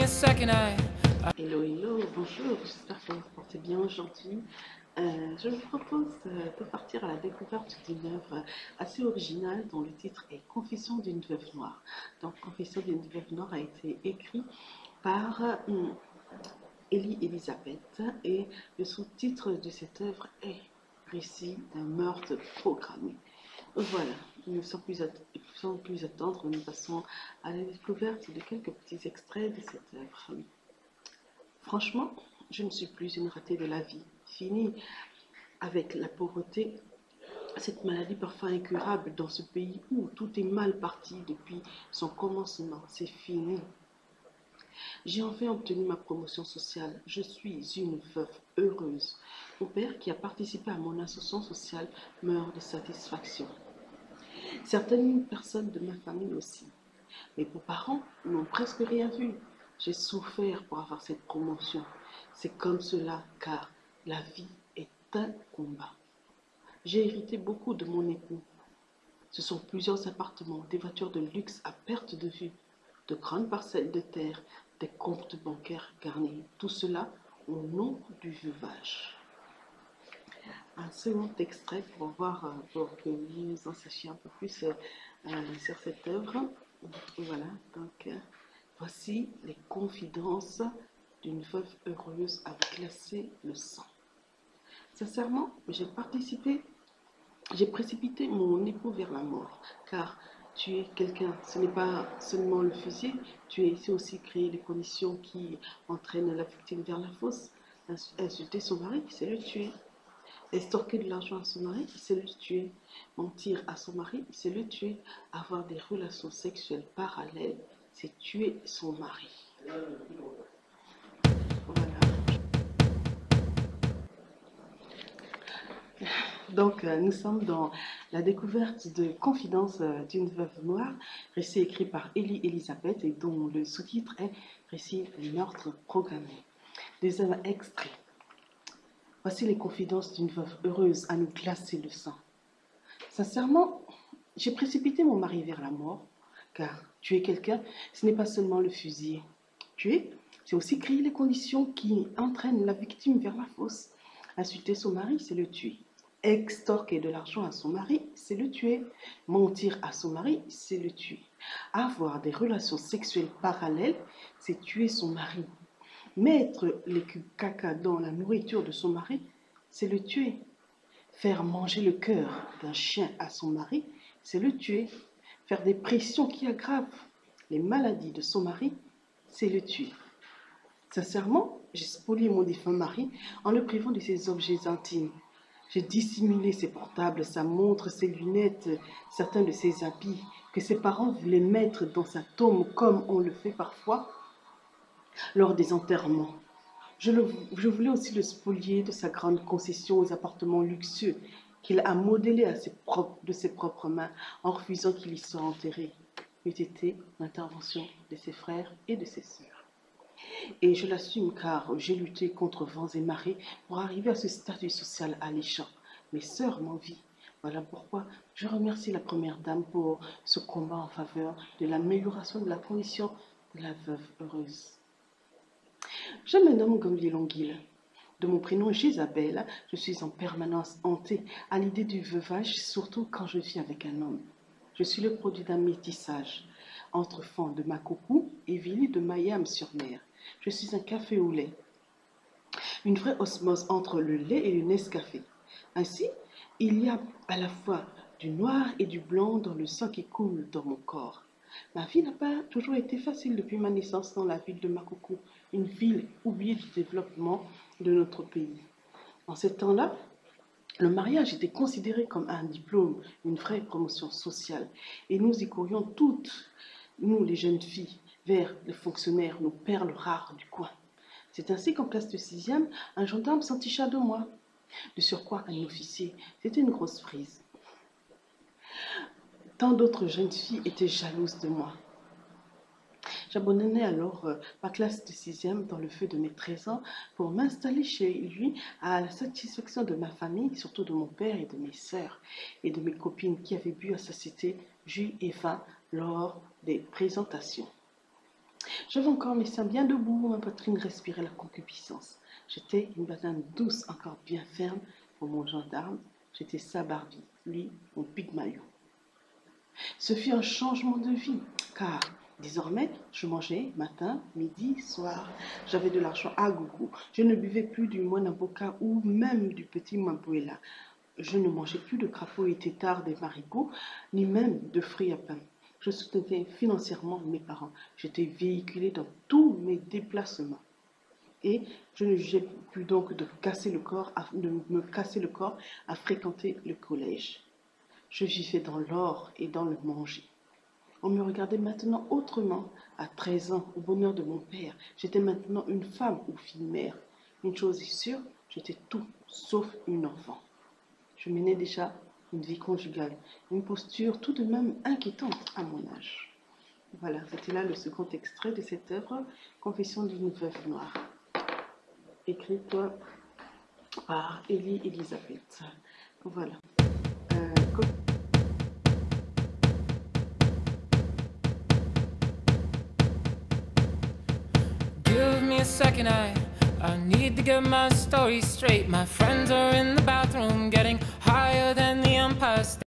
a second, Hello, hello, bonjour, j'espère que vous vous portez bien aujourd'hui. Je vous propose de partir à la découverte d'une œuvre assez originale dont le titre est Confession d'une veuve noire. Donc, Confession d'une veuve noire a été écrit par Ellie Elisabeth et le sous-titre de cette œuvre est Récit d'un meurtre programmé. Voilà, sans plus attendre, nous passons à la découverte de quelques petits extraits de cette œuvre. Franchement, je ne suis plus une ratée de la vie. Fini avec la pauvreté, cette maladie parfois incurable dans ce pays où tout est mal parti depuis son commencement. C'est fini. J'ai enfin obtenu ma promotion sociale. Je suis une veuve heureuse. Mon père, qui a participé à mon ascension sociale, meurt de satisfaction. Certaines personnes de ma famille aussi. Mes beaux-parents n'ont presque rien vu. J'ai souffert pour avoir cette promotion. C'est comme cela, car la vie est un combat. J'ai hérité beaucoup de mon époux. Ce sont plusieurs appartements, des voitures de luxe à perte de vue, de grandes parcelles de terre, des comptes bancaires garnis. Tout cela au nom du veuvage. Un second extrait pour voir, pour que vous en sachiez un peu plus sur cette œuvre. Voilà, donc voici les confidences d'une veuve heureuse à glacer le sang. Sincèrement, j'ai précipité mon époux vers la mort, car tuer quelqu'un, ce n'est pas seulement le fusiller, tuer, c'est aussi créer les conditions qui entraînent la victime vers la fosse. Insulter son mari, c'est le tuer. Extorquer de l'argent à son mari, c'est le tuer. Mentir à son mari, c'est le tuer. Avoir des relations sexuelles parallèles, c'est tuer son mari. Voilà. Donc, nous sommes dans la découverte de Confidence d'une veuve noire, récit écrit par Ellie Elisabeth et dont le sous-titre est Récit du meurtre programmé. Des extraits. Voici les confidences d'une veuve heureuse à nous glacer le sang. Sincèrement, j'ai précipité mon mari vers la mort, car tuer quelqu'un, ce n'est pas seulement le fusiller. Tuer, c'est aussi créer les conditions qui entraînent la victime vers la fosse. Insulter son mari, c'est le tuer. Extorquer de l'argent à son mari, c'est le tuer. Mentir à son mari, c'est le tuer. Avoir des relations sexuelles parallèles, c'est tuer son mari. Mettre les caca dans la nourriture de son mari, c'est le tuer. Faire manger le cœur d'un chien à son mari, c'est le tuer. Faire des pressions qui aggravent les maladies de son mari, c'est le tuer. Sincèrement, j'ai spolié mon défunt mari en le privant de ses objets intimes. J'ai dissimulé ses portables, sa montre, ses lunettes, certains de ses habits que ses parents voulaient mettre dans sa tombe comme on le fait parfois lors des enterrements. Je voulais aussi le spolier de sa grande concession aux appartements luxueux qu'il a modelés de ses propres mains en refusant qu'il y soit enterré. Eût été l'intervention de ses frères et de ses sœurs. Et je l'assume car j'ai lutté contre vents et marées pour arriver à ce statut social alléchant. Mes sœurs m'envient. Voilà pourquoi je remercie la Première Dame pour ce combat en faveur de l'amélioration de la condition de la veuve heureuse. Je me nomme Gomli Longuille. De mon prénom Jésabelle, je suis en permanence hantée à l'idée du veuvage, surtout quand je vis avec un homme. Je suis le produit d'un métissage entre Fan de Makoko et Vili de Mayam-sur-Mer. Je suis un café au lait. Une vraie osmose entre le lait et le Nescafé. Ainsi, il y a à la fois du noir et du blanc dans le sang qui coule dans mon corps. Ma vie n'a pas toujours été facile depuis ma naissance dans la ville de Makoko, une ville oubliée du développement de notre pays. En ce temps-là, le mariage était considéré comme un diplôme, une vraie promotion sociale. Et nous y courions toutes, nous les jeunes filles, vers les fonctionnaires, nos perles rares du coin. C'est ainsi qu'en classe de 6e, un gendarme s'enticha de moi. De surcroît, un officier. C'était une grosse prise. Tant d'autres jeunes filles étaient jalouses de moi. J'abandonnais alors ma classe de 6e dans le feu de mes 13 ans pour m'installer chez lui à la satisfaction de ma famille, surtout de mon père et de mes sœurs et de mes copines qui avaient bu à sa cité jus et vin lors des présentations. J'avais encore mes seins bien debout, ma poitrine respirait la concupiscence. J'étais une banane douce, encore bien ferme pour mon gendarme. J'étais sa Barbie, lui, mon Pygmalion. Ce fut un changement de vie, car désormais, je mangeais matin, midi, soir. J'avais de l'argent à gogo. Je ne buvais plus du moine avocat ou même du petit mabuela. Je ne mangeais plus de crapauds et têtards des marigots, ni même de fruits à pain. Je soutenais financièrement mes parents. J'étais véhiculée dans tous mes déplacements. Et je ne jugeais plus donc de me casser le corps à fréquenter le collège. Je vivais dans l'or et dans le manger. On me regardait maintenant autrement. À 13 ans, au bonheur de mon père, j'étais maintenant une femme ou fille-mère. Une chose est sûre, j'étais tout sauf une enfant. Je menais déjà une vie conjugale, une posture tout de même inquiétante à mon âge. Voilà, c'était là le second extrait de cette œuvre, Confession d'une veuve noire, écrite par Ellie Elisabeth. Voilà. Give me a second, I need to get my story straight. My friends are in the bathroom getting higher than the Empire State.